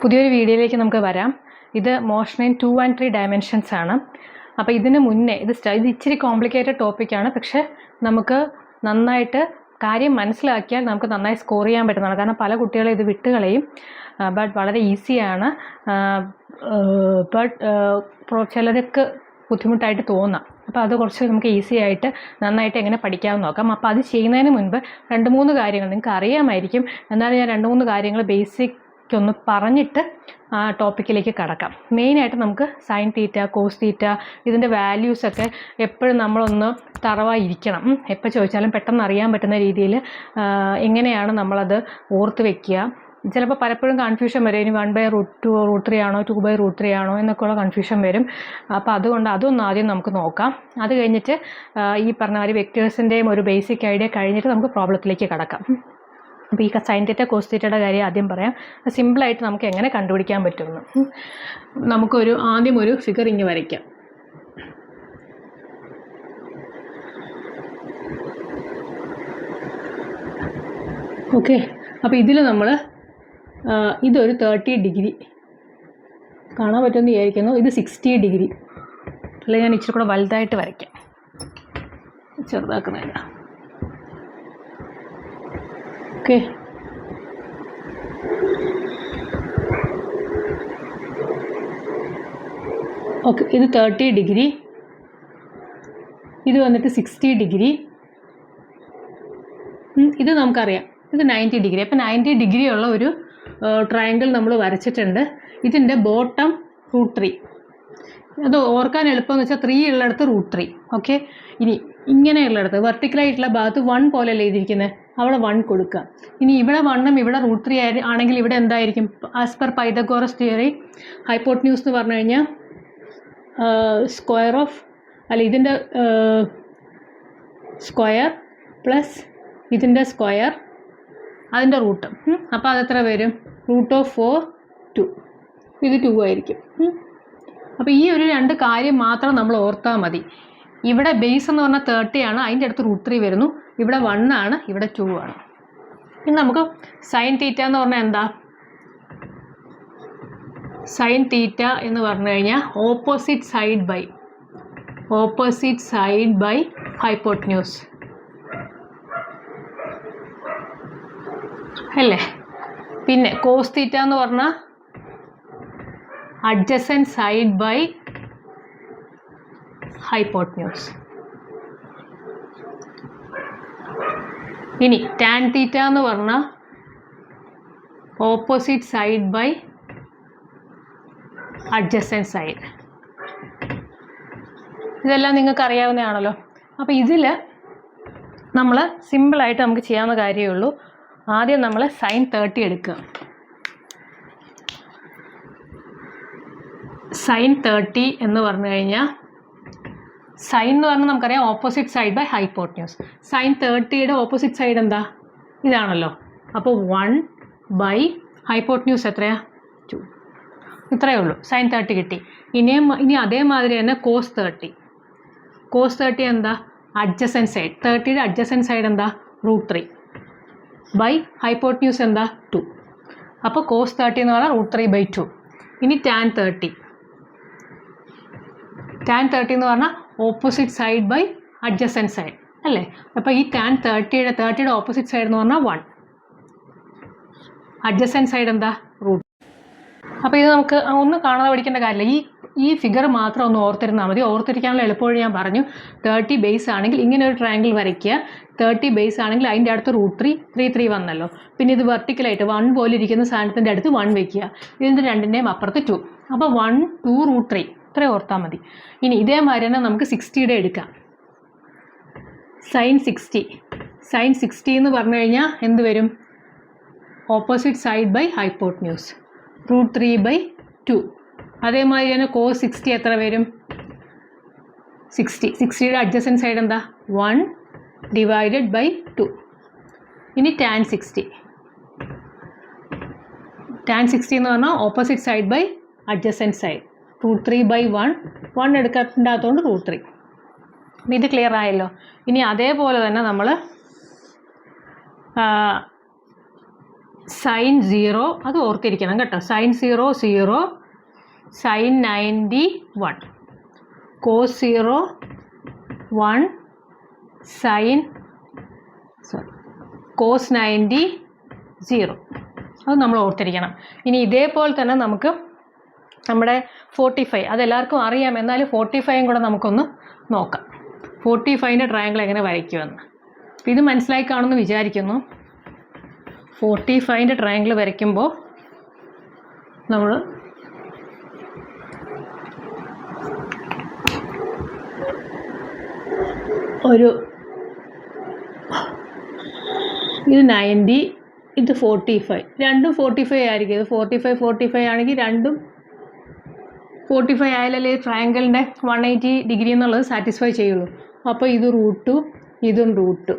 പുതിയൊരു വീഡിയോയിലേക്ക് നമുക്ക് വരാം. ഇത് മോഷൻ ഇൻ 2 and 3 ഡയമെൻഷൻസ് ആണ്. അപ്പോൾ ഇതിന് മുന്നേ ഇത് ഇച്ചിരി കോംപ്ലിക്കേറ്റഡ് ടോപ്പിക്കാണ്. പക്ഷേ നമുക്ക് നന്നായിട്ട് കാര്യം മനസ്സിലാക്കിയാൽ നമുക്ക് നന്നായി സ്കോർ ചെയ്യാൻ പറ്റുന്നതാണ്. കാരണം പല കുട്ടികളും ഇത് വിട്ടുകളയും. ബട്ട് വളരെ ഈസിയാണ്. ചിലർക്ക് ബുദ്ധിമുട്ടായിട്ട് തോന്നാം. അപ്പോൾ അത് കുറച്ച് നമുക്ക് ഈസി ആയിട്ട് നന്നായിട്ട് എങ്ങനെ പഠിക്കാമെന്ന് നോക്കാം. അപ്പോൾ അത് ചെയ്യുന്നതിന് മുൻപ് 2-3 കാര്യങ്ങൾ നിങ്ങൾക്ക് അറിയാമായിരിക്കും. എന്നാലും ഞാൻ 2-3 കാര്യങ്ങൾ ബേസിക് ഒന്ന് പറഞ്ഞിട്ട് ആ ടോപ്പിക്കിലേക്ക് കടക്കാം. മെയിനായിട്ട് നമുക്ക് സൈൻ തീറ്റ, കോസ് തീറ്റ, ഇതിൻ്റെ വാല്യൂസൊക്കെ എപ്പോഴും നമ്മളൊന്ന് തറവായിരിക്കണം. എപ്പോൾ ചോദിച്ചാലും പെട്ടെന്ന് അറിയാൻ പറ്റുന്ന രീതിയിൽ എങ്ങനെയാണ് നമ്മളത് ഓർത്ത് വെക്കുക. ചിലപ്പോൾ പലപ്പോഴും കൺഫ്യൂഷൻ വരും. ഇനി 1/√2 √3 ആണോ 2/√3 ആണോ എന്നൊക്കെയുള്ള കൺഫ്യൂഷൻ വരും. അപ്പോൾ അതുകൊണ്ട് അതൊന്നും ആദ്യം നമുക്ക് നോക്കാം. അത് കഴിഞ്ഞിട്ട് ഈ പറഞ്ഞ മാതിരി വെക്ടേഴ്സിൻ്റെയും ഒരു ബേസിക് ഐഡിയ കഴിഞ്ഞിട്ട് നമുക്ക് പ്രോബ്ലത്തിലേക്ക് കടക്കാം. അപ്പോൾ ഈ സൈൻ തീറ്റ കോസ് തീറ്റയുടെ കാര്യം ആദ്യം പറയാം. സിമ്പിളായിട്ട് നമുക്ക് എങ്ങനെ കണ്ടുപിടിക്കാൻ പറ്റുമെന്ന്. ആദ്യം ഒരു ഫിഗർ ഇങ്ങ് വരയ്ക്കാം. ഓക്കെ, അപ്പോൾ ഇതിൽ നമ്മൾ ഇതൊരു 30 ഡിഗ്രി കാണാൻ പറ്റുമെന്ന് വിചാരിക്കുന്നു. ഇത് 60 ഡിഗ്രി. അല്ലെങ്കിൽ ഞാൻ ഇച്ചിരി കൂടെ വലുതായിട്ട് വരയ്ക്കാം, ചെറുതാക്കുന്നില്ല. ഓക്കെ, ഇത് 30 ഡിഗ്രി, ഇത് വന്നിട്ട് 60 ഡിഗ്രി, ഇത് നമുക്കറിയാം ഇത് 90 ഡിഗ്രി. അപ്പോൾ 90 ഡിഗ്രി ഉള്ള ഒരു ട്രയാങ്കിൾ നമ്മൾ വരച്ചിട്ടുണ്ട്. ഇതിൻ്റെ ബോട്ടം √3. അത് ഓർക്കാൻ എളുപ്പമെന്ന് വെച്ചാൽ 3 ഉള്ളിടത്ത് √3. ഓക്കെ, ഇനി ഇങ്ങനെയുള്ളിടത്ത് വെർട്ടിക്കലായിട്ടുള്ള ഭാഗത്ത് 1 പോലെയല്ലേ എഴുതിയിരിക്കുന്നത്, അവിടെ 1 കൊടുക്കുക. ഇനി ഇവിടെ 1ഉം ഇവിടെ √3 ആണെങ്കിൽ ഇവിടെ എന്തായിരിക്കും? As per Pythagoras theory hypotenuse എന്ന് പറഞ്ഞു കഴിഞ്ഞാൽ സ്ക്വയർ ഓഫ് ഇതിൻ്റെ സ്ക്വയർ പ്ലസ് ഇതിൻ്റെ സ്ക്വയർ അതിൻ്റെ റൂട്ട്. അപ്പോൾ അതെത്ര വരും? √4 2. ഇത് 2 ആയിരിക്കും. അപ്പോൾ ഈ ഒരു 2 കാര്യം മാത്രം നമ്മൾ ഓർത്താൽ മതി. ഇവിടെ ബേസ് എന്ന് പറഞ്ഞാൽ 30 ആണ്, അതിൻ്റെ അടുത്ത് √3 വരുന്നു. ഇവിടെ 1 ആണ്, ഇവിടെ 2 ആണ്. ഇനി നമുക്ക് സൈൻ തീറ്റ എന്ന് പറഞ്ഞാൽ എന്താ? സൈൻ തീറ്റ എന്ന് പറഞ്ഞു കഴിഞ്ഞാൽ ഓപ്പോസിറ്റ് സൈഡ് ബൈ ഹൈപ്പോട്ടന്യൂസ് അല്ലേ? പിന്നെ കോസ് തീറ്റ എന്ന് പറഞ്ഞാൽ അഡ്ജസൻറ്റ് സൈഡ് ബൈ ഹൈപ്പോട്ടന്യൂസ്. ഇനി ടാൻ തീറ്റ എന്ന് പറഞ്ഞാൽ opposite side by adjacent side. ഇതെല്ലാം നിങ്ങൾക്ക് അറിയാവുന്നതാണല്ലോ. അപ്പോൾ ഇതിൽ നമ്മൾ സിമ്പിളായിട്ട് നമുക്ക് ചെയ്യാവുന്ന കാര്യമേ ഉള്ളൂ. ആദ്യം നമ്മൾ സൈൻ 30 എടുക്കുക. സൈൻ 30 എന്ന് പറഞ്ഞു കഴിഞ്ഞാൽ സൈൻ എന്ന് പറഞ്ഞാൽ നമുക്കറിയാം opposite side by hypotenuse. Sine 30യുടെ ഓപ്പോസിറ്റ് സൈഡ് എന്താ? ഇതാണല്ലോ. അപ്പോൾ 1 ബൈ ഹൈപ്പോട്ടന്യൂസ് എത്രയാ? 2. ഇത്രയേ ഉള്ളൂ. സൈൻ 30 കിട്ടി. ഇനി അതേമാതിരി തന്നെ കോസ് 30. കോസ് 30 എന്താ? Adjacent side. 30യുടെ അഡ്ജസൻറ്റ് സൈഡ് എന്താ? √3 ബൈ ഹൈപ്പോട്ടന്യൂസ് എന്താ? 2. അപ്പോൾ കോസ് 30 എന്ന് പറഞ്ഞാൽ √3/2. ഇനി ടാൻ 30. ടാൻ 30 എന്ന് പറഞ്ഞാൽ opposite side by adjacent side അല്ലേ? അപ്പോൾ ഈ ടാൻ 30യുടെ ഓപ്പോസിറ്റ് സൈഡ് എന്ന് പറഞ്ഞാൽ 1. അഡ്ജസൻറ്റ് സൈഡ് എന്താ? √. അപ്പോൾ ഇത് നമുക്ക് ഒന്നും കാണാതെ പഠിക്കേണ്ട കാര്യമില്ല. ഈ ഫിഗർ മാത്രം ഒന്ന് ഓർത്തിരുന്നാൽ മതി. ഓർത്തിരിക്കാനുള്ള എളുപ്പവഴി ഞാൻ പറഞ്ഞു. 30 ബേസ് ആണെങ്കിൽ ഇങ്ങനെ ഒരു ട്രയാങ്കിൾ വരയ്ക്കുക. 30 ബേസ് ആണെങ്കിൽ അതിൻ്റെ അടുത്ത് √3 വന്നല്ലോ. പിന്നെ ഇത് വെർട്ടിക്കലായിട്ട് 1 പോലെ ഇരിക്കുന്ന സാധനത്തിൻ്റെ അടുത്ത് 1 വയ്ക്കുക. ഇതിൻ്റെ രണ്ടിൻ്റെയും അപ്പുറത്ത് 2. അപ്പോൾ 1 2 √3 ഇത്രയും ഓർത്താൽ മതി. ഇനി ഇതേമാതിരി തന്നെ നമുക്ക് 60യുടെ എടുക്കാം. സൈൻ 60 എന്ന് പറഞ്ഞു കഴിഞ്ഞാൽ എന്ത് വരും? Opposite side by hypotenuse √3/2. അതേമാതിരി തന്നെ കോസ് 60 എത്ര വരും? 60യുടെ അഡ്ജസൻറ്റ് സൈഡ് എന്താ? 1 ഡിവൈഡഡ് ബൈ 2. ഇനി ടാൻ 60 എന്ന് പറഞ്ഞാൽ opposite side by adjacent side √3/1 എടുക്കേണ്ടാത്തതുകൊണ്ട് √3. ഇത് ക്ലിയർ ആയല്ലോ. ഇനി അതേപോലെ തന്നെ നമ്മൾ സൈൻ 0 അത് ഓർത്തിരിക്കണം കേട്ടോ. Sine 0 0, sine 90 1, cos 0 1, cos 90 0. അത് നമ്മൾ ഓർത്തിരിക്കണം. ഇനി ഇതേപോലെ തന്നെ നമുക്ക് നമ്മുടെ 45 അതെല്ലാവർക്കും അറിയാം, എന്നാലും 45 കൂടെ നമുക്കൊന്ന് നോക്കാം. 45ൻ്റെ ട്രയാങ്കിൾ എങ്ങനെ വരയ്ക്കുമെന്ന്. ഇത് മനസ്സിലായി കാണുമെന്ന് വിചാരിക്കുന്നു. 45ൻ്റെ ട്രയാങ്കിൾ വരയ്ക്കുമ്പോൾ നമ്മൾ ഇത് 90, ഇത് 45, രണ്ടും 45 ആയിരിക്കും. ഇത് 45 ആണെങ്കിൽ രണ്ടും 45 ആയാലല്ലേ ട്രയാങ്കിളിൻ്റെ 180 ഡിഗ്രി എന്നുള്ളത് സാറ്റിസ്ഫൈ ചെയ്യുള്ളൂ. അപ്പോൾ ഇത് √2, ഇതും √2,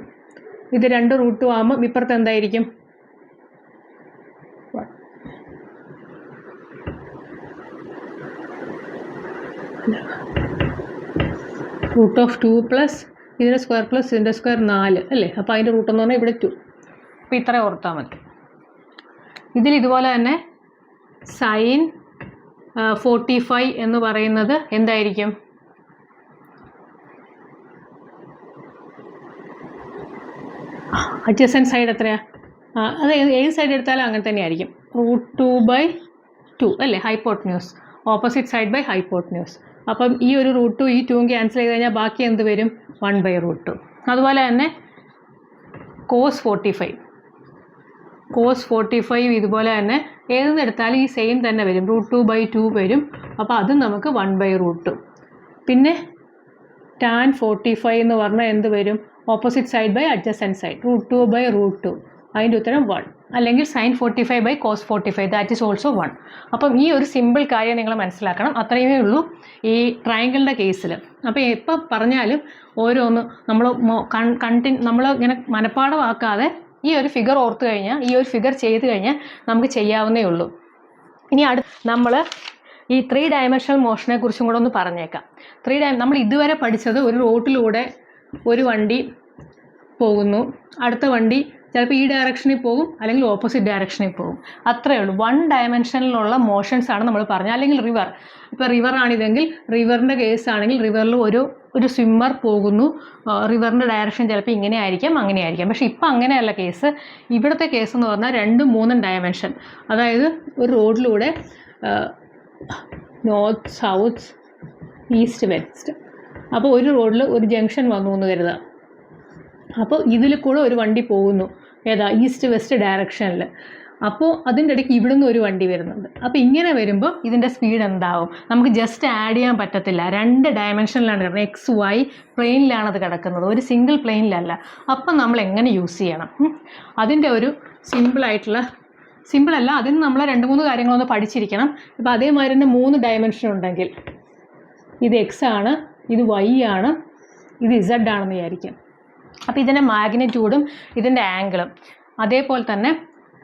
ഇത് 2 √2 ആകുമ്പോൾ ഇപ്പുറത്ത് എന്തായിരിക്കും? √2 പ്ലസ് ഇതിൻ്റെ സ്ക്വയർ പ്ലസ് ഇതിൻ്റെ സ്ക്വയർ 4 അല്ലേ? അപ്പോൾ അതിൻ്റെ റൂട്ട് എന്ന് പറഞ്ഞാൽ ഇവിടെ 2. അപ്പോൾ ഇത്ര ഓർത്താൽ മതി. ഇതിൽ ഇതുപോലെ തന്നെ സൈൻ 45 എന്ന് പറയുന്നത് എന്തായിരിക്കും? അഡ്ജസൻറ്റ് സൈഡ് എത്രയാണ്? അത് ഏത് സൈഡ് എടുത്താലും അങ്ങനെ തന്നെ ആയിരിക്കും. √2/2 അല്ലേ? Hypotenuse, opposite side by hypotenuse. അപ്പം ഈ ഒരു √2 ഈ 2 ക്യാൻസൽ ചെയ്ത് കഴിഞ്ഞാൽ ബാക്കി എന്ത് വരും? 1/√2. അതുപോലെ തന്നെ കോസ് 45 ഇതുപോലെ തന്നെ ഏതെന്ന് എടുത്താലും ഈ സെയിം തന്നെ വരും, √2/2 വരും. അപ്പോൾ അത് നമുക്ക് 1/√2. പിന്നെ ടാൻ 45 എന്ന് പറഞ്ഞാൽ എന്ത് വരും? Opposite side by adjacent side, √2/√2. അതിൻ്റെ ഉത്തരം 1. അല്ലെങ്കിൽ sine cos 45, that is also 1. അപ്പം ഈ ഒരു സിമ്പിൾ കാര്യം നിങ്ങൾ മനസ്സിലാക്കണം. അത്രയുമേ ഉള്ളൂ ഈ ട്രയാങ്കിളിൻ്റെ കേസിൽ. അപ്പോൾ എപ്പോൾ പറഞ്ഞാലും ഓരോന്ന് നമ്മൾ ഇങ്ങനെ മനഃപ്പാടമാക്കാതെ ഈ ഒരു ഫിഗർ ഓർത്ത് കഴിഞ്ഞാൽ, ഈ ഒരു ഫിഗർ ചെയ്ത് കഴിഞ്ഞാൽ നമുക്ക് ചെയ്യാവുന്നേ ഉള്ളൂ. ഇനി നമ്മൾ ഈ 3 ഡയമെൻഷണൽ മോഷനെ കുറിച്ചും കൂടെ ഒന്ന് പറഞ്ഞേക്കാം. നമ്മൾ ഇതുവരെ പഠിച്ചത് ഒരു റോഡിലൂടെ ഒരു വണ്ടി പോകുന്നു, അടുത്ത വണ്ടി ചിലപ്പോൾ ഈ ഡയറക്ഷനിൽ പോകും അല്ലെങ്കിൽ ഓപ്പോസിറ്റ് ഡയറക്ഷനിൽ പോകും, അത്രയേ ഉള്ളൂ. 1 ഡയമെൻഷനിലുള്ള മോഷൻസ് ആണ് നമ്മൾ പറഞ്ഞത്. അല്ലെങ്കിൽ റിവർ, ഇപ്പോൾ റിവറാണിതെങ്കിൽ റിവറിൻ്റെ കേസ് ആണെങ്കിൽ റിവറിൽ ഒരു സ്വിമ്മർ പോകുന്നു, റിവറിൻ്റെ ഡയറക്ഷൻ ചിലപ്പോൾ ഇങ്ങനെ ആയിരിക്കാം അങ്ങനെ ആയിരിക്കാം. പക്ഷേ ഇപ്പം അങ്ങനെയല്ല കേസ്. ഇവിടുത്തെ കേസ് എന്ന് പറഞ്ഞാൽ 2, 3 ഡയമെൻഷൻ. അതായത് ഒരു റോഡിലൂടെ നോർത്ത് സൗത്ത് ഈസ്റ്റ് വെസ്റ്റ്, അപ്പോൾ ഒരു റോഡിൽ ഒരു ജംഗ്ഷൻ വന്നു എന്ന് കരുതുക. അപ്പോൾ ഇതിൽ കൂടെ ഒരു വണ്ടി പോകുന്നു, ഏതാ? ഈസ്റ്റ് വെസ്റ്റ് ഡയറക്ഷനിൽ. അപ്പോൾ അതിൻ്റെ ഇടയ്ക്ക് ഇവിടുന്ന് ഒരു വണ്ടി വരുന്നുണ്ട്. അപ്പോൾ ഇങ്ങനെ വരുമ്പോൾ ഇതിൻ്റെ സ്പീഡ് എന്താവും? നമുക്ക് ജസ്റ്റ് ആഡ് ചെയ്യാൻ പറ്റത്തില്ല. 2 ഡയമെൻഷനിലാണ് കിടക്കുന്നത്, XY പ്ലെയിനിലാണത് കിടക്കുന്നത്, ഒരു സിംഗിൾ പ്ലെയിനിലല്ല. അപ്പം നമ്മൾ എങ്ങനെ യൂസ് ചെയ്യണം? അതിൻ്റെ ഒരു സിമ്പിളല്ല, അതിന് നമ്മൾ 2-3 കാര്യങ്ങളൊന്ന് പഠിച്ചിരിക്കണം. ഇപ്പോൾ അതേമാതിരി തന്നെ 3 ഡയമെൻഷൻ ഉണ്ടെങ്കിൽ ഇത് X ആണ്, ഇത് Y ആണ്, ഇത് Z ആണെന്ന് വിചാരിക്കും. അപ്പോൾ ഇതിൻ്റെ മാഗ്നിറ്റ്യൂഡും ഇതിൻ്റെ ആംഗിളും അതേപോലെ തന്നെ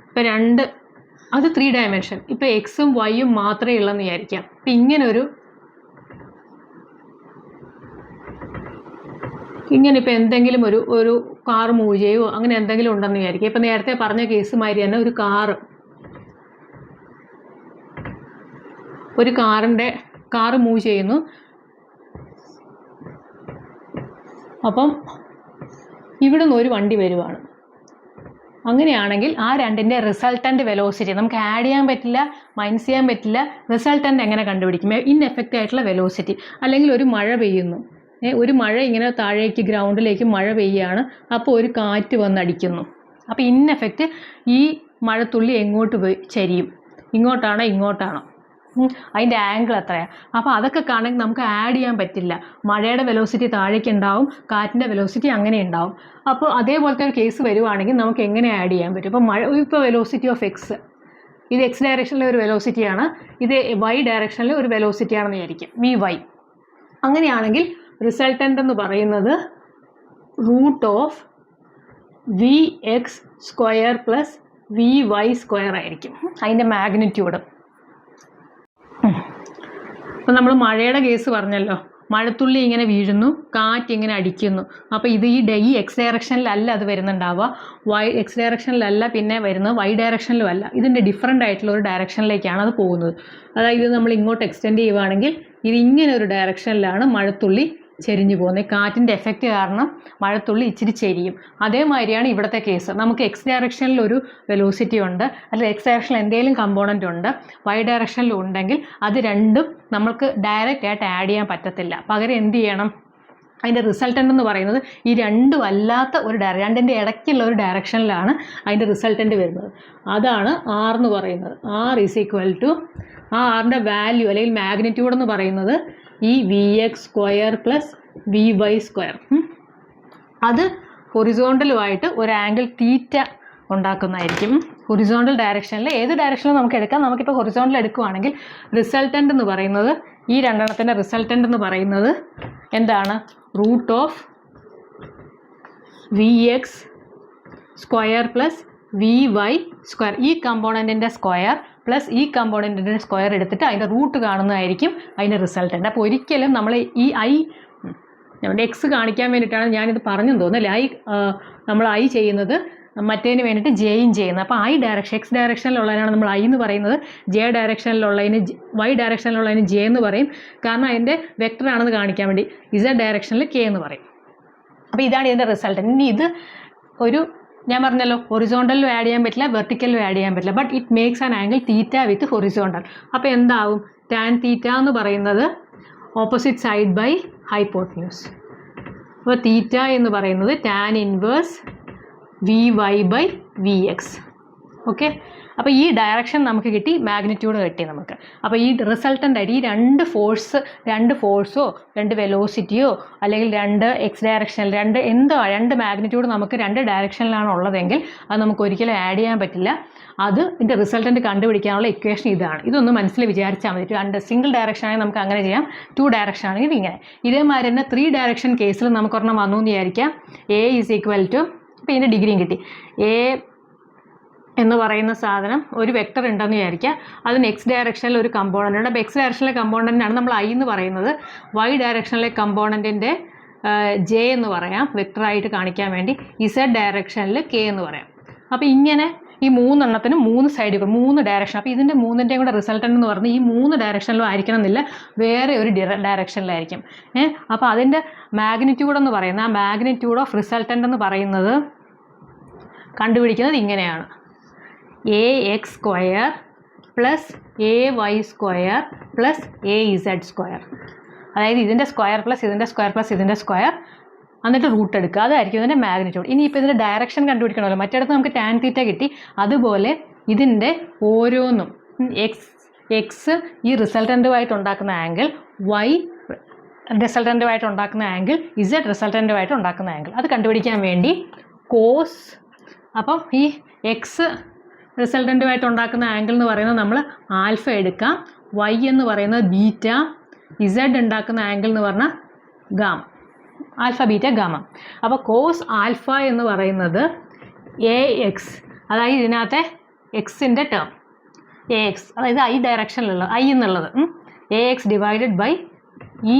ഇപ്പോൾ 2 അത് 3 ഡയമെൻഷൻ. ഇപ്പോൾ എക്സും വൈയും മാത്രമേ ഉള്ളെന്ന് വിചാരിക്കാം. അപ്പം ഇങ്ങനെ ഇപ്പോൾ എന്തെങ്കിലും ഒരു കാർ മൂവ് ചെയ്യുമോ അങ്ങനെ എന്തെങ്കിലും ഉണ്ടെന്ന് വിചാരിക്കുക. ഇപ്പം നേരത്തെ പറഞ്ഞ കേസ് മാതിരി തന്നെ ഒരു കാറ് മൂവ് ചെയ്യുന്നു. അപ്പം ഇവിടെ നിന്ന് ഒരു വണ്ടി വരുവാണ്. അങ്ങനെയാണെങ്കിൽ ആ 2ൻ്റെ റിസൾട്ടൻ്റ് വെലോസിറ്റി നമുക്ക് ആഡ് ചെയ്യാൻ പറ്റില്ല, മൈനസ് ചെയ്യാൻ പറ്റില്ല. റിസൾട്ടൻ്റ് എങ്ങനെ കണ്ടുപിടിക്കും? ഇൻഎഫക്റ്റീവ് ആയിട്ടുള്ള വെലോസിറ്റി. അല്ലെങ്കിൽ ഒരു മഴ പെയ്യുന്നു, ഒരു മഴ ഇങ്ങനെ താഴേക്ക് ഗ്രൗണ്ടിലേക്ക് മഴ പെയ്യുകയാണ്. അപ്പോൾ ഒരു കാറ്റ് വന്നടിക്കുന്നു. അപ്പോൾ ഇൻഎഫക്റ്റ് ഈ മഴത്തുള്ളി എങ്ങോട്ട് പോയി ചരിയും? ഇങ്ങോട്ടാണോ? അതിൻ്റെ ആംഗിൾ എത്രയാണ്? അപ്പോൾ അതൊക്കെ കാണണമെങ്കിൽ നമുക്ക് ആഡ് ചെയ്യാൻ പറ്റില്ല. മഴയുടെ വെലോസിറ്റി താഴേക്ക് ഉണ്ടാവും, കാറ്റിൻ്റെ വെലോസിറ്റി അങ്ങനെ ഉണ്ടാവും. അപ്പോൾ അതേപോലത്തെ ഒരു കേസ് വരുവാണെങ്കിൽ നമുക്ക് എങ്ങനെ ആഡ് ചെയ്യാൻ പറ്റും? ഇപ്പോൾ വെലോസിറ്റി ഓഫ് എക്സ്, ഇത് എക്സ് ഡയറക്ഷനിലെ ഒരു വെലോസിറ്റിയാണ്, ഇത് വൈ ഡയറക്ഷനിലെ ഒരു വെലോസിറ്റിയാണെന്ന് വിചാരിക്കും, VY. അങ്ങനെയാണെങ്കിൽ റിസൾട്ടൻ്റ് എന്ന് പറയുന്നത് √VX² + VY² ആയിരിക്കും അതിൻ്റെ മാഗ്നിറ്റ്യൂഡ്. അപ്പം നമ്മൾ മഴയുടെ കേസ് പറഞ്ഞല്ലോ. മഴത്തുള്ളി ഇങ്ങനെ വീഴുന്നു, കാറ്റ് ഇങ്ങനെ അടിക്കുന്നു. അപ്പോൾ ഈ എക്സ് ഡയറക്ഷനിലല്ല അത് വരുന്നുണ്ടാവുക, എക്സ് ഡയറക്ഷനിലല്ല പിന്നെ വരുന്നത്, വൈ ഡയറക്ഷനിലും അല്ല. ഇതിൻ്റെ ഡിഫറൻ്റ് ആയിട്ടുള്ള ഒരു ഡയറക്ഷനിലേക്കാണ് അത് പോകുന്നത്. അതായത് നമ്മൾ ഇങ്ങോട്ട് എക്സ്റ്റെൻഡ് ചെയ്യുവാണെങ്കിൽ ഇത് ഇങ്ങനെ ഒരു ഡയറക്ഷനിലാണ് മഴത്തുള്ളി ചെരിഞ്ഞു പോകുന്നത്. കാറ്റിൻ്റെ എഫക്റ്റ് കാരണം മഴത്തുള്ളി ഇച്ചിരി ചെരിയും. അതേമാതിരിയാണ് ഇവിടുത്തെ കേസ്. നമുക്ക് എക്സ് ഡയറക്ഷനിൽ ഒരു വെലോസിറ്റി ഉണ്ട്, അല്ലെങ്കിൽ എക്സ് ഡയറക്ഷനിൽ എന്തെങ്കിലും കമ്പോണൻ്റ് ഉണ്ട്, വൈ ഡയറക്ഷനിലും ഉണ്ടെങ്കിൽ അത് രണ്ടും നമുക്ക് ഡയറക്റ്റ് ആയിട്ട് ആഡ് ചെയ്യാൻ പറ്റത്തില്ല. പകരം എന്ത് ചെയ്യണം, അതിൻ്റെ റിസൾട്ടൻ്റ് എന്ന് പറയുന്നത് ഈ രണ്ടും അല്ലാത്ത ഒരു രണ്ടിൻ്റെ ഇടയ്ക്കുള്ള ഒരു ഡയറക്ഷനിലാണ് അതിൻ്റെ റിസൾട്ടൻ്റ് വരുന്നത്. അതാണ് ആർ എന്ന് പറയുന്നത്. ആർ ഈസ് ഈക്വൽ ടു ആ ആറിൻ്റെ വാല്യൂ അല്ലെങ്കിൽ മാഗ്നിറ്റ്യൂഡ് എന്ന് പറയുന്നത് ഈ V X square plus V Y square. അത് ഹൊറിസോണ്ടലുമായിട്ട് ഒരു ആംഗിൾ തീറ്റ ഉണ്ടാക്കുന്നതായിരിക്കും. ഹൊറിസോണ്ടൽ ഡയറക്ഷനിൽ ഏത് ഡയറക്ഷനിലും നമുക്ക് എടുക്കാം. നമുക്കിപ്പോൾ ഹൊറിസോണ്ടൽ എടുക്കുകയാണെങ്കിൽ റിസൾട്ടൻ്റ് എന്ന് പറയുന്നത് ഈ രണ്ടെണ്ണത്തിൻ്റെ റിസൾട്ടൻ്റ് എന്ന് പറയുന്നത് എന്താണ്, root of V X square plus V Y square. ഈ കമ്പോണൻറ്റിൻ്റെ സ്ക്വയർ പ്ലസ് ഈ കമ്പോണൻറ്റിൻ്റെ സ്ക്വയർ എടുത്തിട്ട് അതിൻ്റെ റൂട്ട് കാണുന്നതായിരിക്കും അതിൻ്റെ റിസൾട്ടൻ്റ്. അപ്പോൾ ഒരിക്കലും നമ്മൾ ഈ എക്സ് കാണിക്കാൻ വേണ്ടിയിട്ടാണ് ഞാനിത് പറഞ്ഞെന്ന് തോന്നുന്നില്ല. നമ്മൾ ഐ ചെയ്യുന്നത് മറ്റേതിന് വേണ്ടിയിട്ട് ജെയും ചെയ്യുന്നത്. അപ്പോൾ എക്സ് ഡയറക്ഷനിലുള്ളതിനാണ് നമ്മൾ ഐ എന്ന് പറയുന്നത്, ജെ ഡയറക്ഷനിലുള്ളതിന് വൈ ഡയറക്ഷനിലുള്ളതിന് ജെ എന്ന് പറയും. കാരണം അതിൻ്റെ വെക്ടറാണെന്ന് കാണിക്കാൻ വേണ്ടി ഇസഡ് ഡയറക്ഷനിൽ കെ എന്ന് പറയും. അപ്പോൾ ഇതാണ് ഇതിൻ്റെ റിസൾട്ട്. ഇനി ഇത് ഞാൻ പറഞ്ഞല്ലോ, ഹൊറിസോണ്ടലിലും ആഡ് ചെയ്യാൻ പറ്റില്ല, വെർട്ടിക്കലിലും ആഡ് ചെയ്യാൻ പറ്റില്ല. But it makes an angle theta with horizontal. അപ്പോൾ എന്താവും, ടാൻ തീറ്റ എന്ന് പറയുന്നത് ഓപ്പോസിറ്റ് സൈഡ് ബൈ ഹൈപ്പോട്ടന്യൂസ്. അപ്പോൾ തീറ്റ എന്ന് പറയുന്നത് tan inverse V Y by V X. Okay, അപ്പോൾ ഈ ഡയറക്ഷൻ നമുക്ക് കിട്ടി, മാഗ്നിറ്റ്യൂഡ് കിട്ടി നമുക്ക്. അപ്പോൾ ഈ റിസൾട്ടൻ്റ് ആയിട്ട് ഈ രണ്ട് ഫോഴ്സോ രണ്ട് വെലോസിറ്റിയോ അല്ലെങ്കിൽ രണ്ട് എക്സ് ഡയറക്ഷനിൽ രണ്ട് മാഗ്നിറ്റ്യൂഡ് നമുക്ക് രണ്ട് ഡയറക്ഷനിലാണ് ഉള്ളതെങ്കിൽ അത് നമുക്ക് ഒരിക്കലും ആഡ് ചെയ്യാൻ പറ്റില്ല. ഇതിൻ്റെ റിസൾട്ടൻ്റ് കണ്ടുപിടിക്കാനുള്ള ഇക്വേഷൻ ഇതാണ്. ഇതൊന്ന് മനസ്സിൽ വിചാരിച്ചാൽ മതി. സിംഗിൾ ഡയറക്ഷൻ ആണെങ്കിൽ നമുക്ക് അങ്ങനെ ചെയ്യാം, 2 ഡയറക്ഷൻ ആണെങ്കിൽ ഇങ്ങനെ. ഇതേമാതിരി തന്നെ 3 ഡയറക്ഷൻ കേസിൽ നമുക്കൊരെണ്ണം വന്നു എന്ന് വിചാരിക്കാം. എ ഈസ് ഈക്വൽ ടു, ഇപ്പോൾ ഇതിൻ്റെ ഡിഗ്രിയും കിട്ടി. എ എന്ന് പറയുന്ന സാധനം ഒരു വെക്ടർ ഉണ്ടെന്ന് വിചാരിക്കുക. അതിന് എക്സ് ഡയറക്ഷനിൽ ഒരു കമ്പോണൻ്റ് ഉണ്ട്. അപ്പോൾ എക്സ് ഡയറക്ഷനിലെ കമ്പോണൻ്റാണ് നമ്മൾ ഐ എന്ന് പറയുന്നത്. വൈ ഡയറക്ഷനിലെ കമ്പോണൻറ്റിൻ്റെ ജെ എന്ന് പറയാം, വെക്ടറായിട്ട് കാണിക്കാൻ വേണ്ടി. ഇസഡ് ഡയറക്ഷനിൽ കെ എന്ന് പറയാം. അപ്പോൾ ഇങ്ങനെ ഈ 3 എണ്ണത്തിനും 3 സൈഡുകൾ 3 ഡയറക്ഷൻ. അപ്പോൾ ഇതിൻ്റെ 3ൻ്റെയും കൂടെ റിസൾട്ടൻ്റ് എന്ന് പറഞ്ഞാൽ ഈ 3 ഡയറക്ഷനിലും ആയിരിക്കണം എന്നില്ല, വേറെ ഒരു ഡയറക്ഷനിലായിരിക്കും. അപ്പോൾ അതിൻ്റെ മാഗ്നിറ്റ്യൂഡ് എന്ന് പറയുന്നത്, ആ മാഗ്നിറ്റ്യൂഡ് ഓഫ് റിസൾട്ടൻ്റ് എന്ന് പറയുന്നത് കണ്ടുപിടിക്കുന്നത് ഇങ്ങനെയാണ്: A X square plus A Y square plus A Z square. അതായത് ഇതിൻ്റെ സ്ക്വയർ പ്ലസ് ഇതിൻ്റെ സ്ക്വയർ പ്ലസ് ഇതിൻ്റെ സ്ക്വയർ, എന്നിട്ട് റൂട്ട് എടുക്കുക. അതായിരിക്കും ഇതിൻ്റെ മാഗ്നിറ്റ്യൂഡ്. ഇനിയിപ്പോൾ ഇതിൻ്റെ ഡയറക്ഷൻ കണ്ടുപിടിക്കണമല്ലോ. മറ്റിടത്ത് നമുക്ക് ടാൻ തീറ്റ കിട്ടി, അതുപോലെ ഇതിൻ്റെ ഓരോന്നും എക്സ് ഈ റിസൾട്ടൻ്റുമായിട്ട് ഉണ്ടാക്കുന്ന ആംഗിൾ, വൈ റിസൾട്ടൻ്റുമായിട്ട് ഉണ്ടാക്കുന്ന ആംഗിൾ, ഇസഡ് റിസൾട്ടൻ്റുമായിട്ട് ഉണ്ടാക്കുന്ന ആംഗിൾ, അത് കണ്ടുപിടിക്കാൻ വേണ്ടി കോസ്, അപ്പം ഈ എക്സ് റിസൾട്ടൻ്റുമായിട്ട് ഉണ്ടാക്കുന്ന ആംഗിൾ എന്ന് പറയുന്നത് നമ്മൾ ആൽഫ എടുക്കാം, വൈ എന്ന് പറയുന്നത് ബീറ്റ, ഇസഡ് ഉണ്ടാക്കുന്ന ആംഗിൾ എന്ന് പറഞ്ഞാൽ ഗാമ, ആൽഫ ബീറ്റ ഗാമ. അപ്പോൾ കോസ് ആൽഫ എന്ന് പറയുന്നത് എ എക്സ്, അതായത് ഇതിനകത്തെ എക്സിൻ്റെ ടേം എ എക്സ്, അതായത് ഐ ഡയറക്ഷനിലുള്ള ഐ എന്നുള്ളത് എ എക്സ് ഡിവൈഡഡ് ബൈ ഈ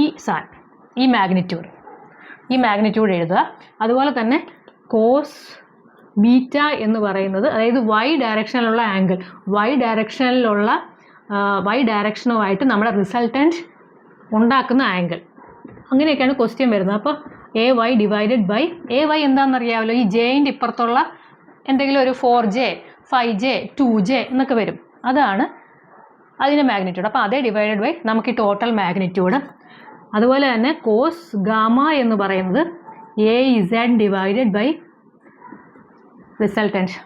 മാഗ്നിറ്റ്യൂഡ് എഴുതുക. അതുപോലെ തന്നെ കോസ് ബീറ്റ എന്ന് പറയുന്നത്, അതായത് വൈ ഡയറക്ഷനിലുള്ള ആംഗിൾ, വൈ ഡയറക്ഷനുമായിട്ട് നമ്മുടെ റിസൾട്ടൻറ്റ് ഉണ്ടാക്കുന്ന ആംഗിൾ, അങ്ങനെയൊക്കെയാണ് ക്വസ്റ്റ്യൻ വരുന്നത്. അപ്പോൾ A Y divided by A Y എന്താണെന്നറിയാമല്ലോ, ഈ ജെയിൻ്റെ ഇപ്പുറത്തുള്ള എന്തെങ്കിലും ഒരു 4j 5j 2j എന്നൊക്കെ വരും, അതാണ് അതിൻ്റെ മാഗ്നിറ്റ്യൂഡ്. അപ്പോൾ അതേ ഡിവൈഡഡ് ബൈ നമുക്ക് ഈ ടോട്ടൽ മാഗ്നിറ്റ്യൂഡ്. അതുപോലെ തന്നെ കോസ് ഗാമ എന്ന് പറയുന്നത് A Z divided by resultant.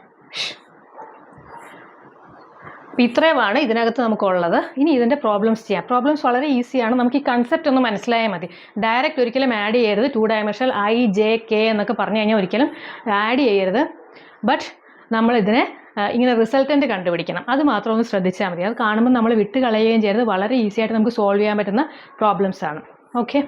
അപ്പോൾ ഇത്രയുമാണ് ഇതിനകത്ത് നമുക്കുള്ളത്. ഇനി ഇതിൻ്റെ പ്രോബ്ലംസ് ചെയ്യാം. പ്രോബ്ലംസ് വളരെ ഈസിയാണ്. നമുക്ക് ഈ കൺസെപ്റ്റ് ഒന്ന് മനസ്സിലായാൽ മതി. ഡയറക്റ്റ് ഒരിക്കലും ആഡ് ചെയ്യരുത്. 2 ഡയമെൻഷണൽ ഐ ജെ കെ എന്നൊക്കെ പറഞ്ഞു കഴിഞ്ഞാൽ ഒരിക്കലും ആഡ് ചെയ്യരുത്. ബട്ട് നമ്മളിതിനെ ഇങ്ങനെ റിസൾട്ടൻ്റ് കണ്ടുപിടിക്കണം, അത് മാത്രം ഒന്ന് ശ്രദ്ധിച്ചാൽ മതി. അത് കാണുമ്പോൾ നമ്മൾ വിട്ട് കളയുകയും ചെയ്യരുത്. വളരെ ഈസി ആയിട്ട് നമുക്ക് സോൾവ് ചെയ്യാൻ പറ്റുന്ന പ്രോബ്ലംസ് ആണ്. ഓക്കെ.